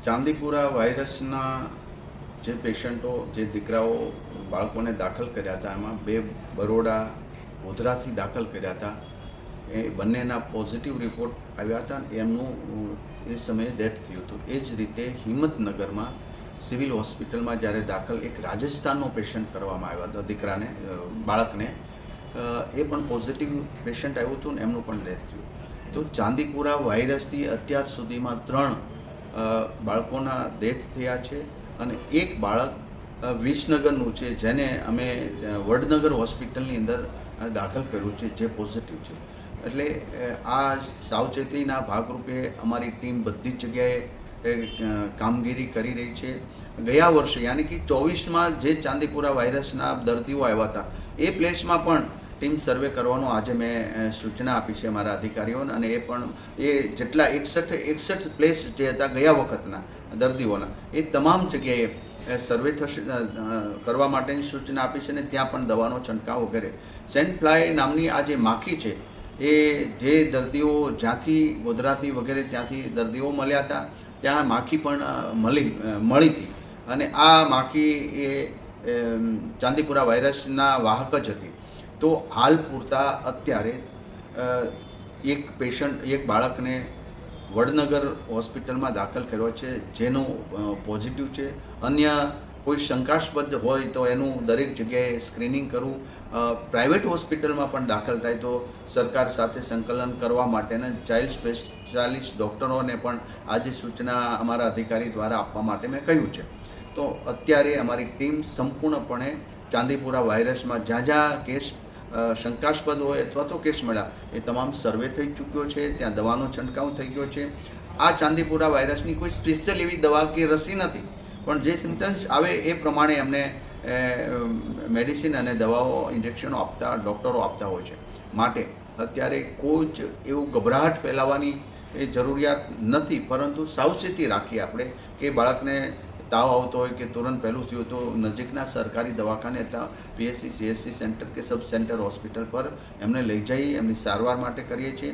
ચાંદીપુરા વાયરસના જે પેશન્ટો જે દીકરાઓ બાળકોને દાખલ કર્યા હતા એમાં બે બરોડા ગોધરાથી દાખલ કર્યા હતા એ બંનેના પોઝિટિવ રિપોર્ટ આવ્યા હતા એમનું એ સમયે ડેથ થયું હતું। એ જ રીતે હિંમતનગરમાં સિવિલ હોસ્પિટલમાં જ્યારે દાખલ એક રાજસ્થાનનો પેશન્ટ કરવામાં આવ્યો હતો દીકરાને બાળકને એ પણ પોઝિટિવ પેશન્ટ આવ્યું હતું ને એમનું પણ ડેથ થયું। તો ચાંદીપુરા વાયરસથી અત્યાર સુધીમાં 3 બાળકોના ડેથ થયા છે અને એક બાળક વિસનગરનું છે જેને અમે વડનગર હોસ્પિટલની અંદર દાખલ કર્યું છે જે પોઝિટિવ છે। એટલે આ સાવચેતીના ભાગરૂપે અમારી ટીમ બધી જ જગ્યાએ કામગીરી કરી રહી છે। ગયા વર્ષે યાની કે 24માં જે ચાંદીપુરા વાયરસના દર્દીઓ આવ્યા હતા એ પ્લેસમાં પણ ટીમ સર્વે કરવાનો આજે મેં સૂચના આપી છે અમારા અધિકારીઓને અને એ પણ એ જેટલા 61 પ્લેસ જે હતા ગયા વખતના દર્દીઓના એ તમામ જગ્યાએ સર્વે થશે કરવા માટેની સૂચના આપી છે અને ત્યાં પણ દવાનો છંટકાવ વગેરે। સેન્ટ ફ્લાય નામની આ જે માખી છે એ જે દર્દીઓ જ્યાંથી ગોધરાથી વગેરે ત્યાંથી દર્દીઓ મળ્યા હતા ત્યાં માખી પણ મળી હતી અને આ માખી એ ચાંદીપુરા વાયરસના વાહક જ હતી। તો હાલ પૂરતા અત્યારે એક બાળકને વડનગર હોસ્પિટલમાં દાખલ કર્યો છે જેનું પોઝિટિવ છે। અન્ય કોઈ શંકાસ્પદ હોય તો એનું દરેક જગ્યાએ સ્ક્રીનિંગ કરવું, પ્રાઇવેટ હોસ્પિટલમાં પણ દાખલ થાય તો સરકાર સાથે સંકલન કરવા માટેના ચાઇલ્ડ સ્પેશિયાલિસ્ટ ડૉક્ટરોને પણ આજે સૂચના અમારા અધિકારી દ્વારા આપવા માટે મેં કહ્યું છે। તો અત્યારે અમારી ટીમ સંપૂર્ણપણે ચાંદીપુરા વાયરસમાં જ્યાં જ્યાં કેસ શંકાસ્પદ હોય અથવા તો કેસ મળ્યા એ તમામ સર્વે થઈ ચૂક્યો છે, ત્યાં દવાનો છંટકાવ થઈ ગયો છે। આ ચાંદીપુરા વાયરસની કોઈ સ્પેશિયલ એવી દવા કે રસી નથી, પણ જે સિમ્ટમ્સ આવે એ પ્રમાણે એમને મેડિસિન અને દવાઓ ઇન્જેક્શનો આપતા ડૉક્ટરો આપતા હોય છે। માટે અત્યારે કોઈ જ એવું ગભરાટ ફેલાવવાની એ જરૂરિયાત નથી, પરંતુ સાવચેતી રાખીએ આપણે કે બાળકને તાવ આવતો હોય કે તુરંત પહેલું થયું તો નજીકના સરકારી દવાખાને અથવા PSC CSC સેન્ટર કે સબ સેન્ટર હોસ્પિટલ પર એમને લઈ જઈ એમની સારવાર માટે કરીએ છીએ।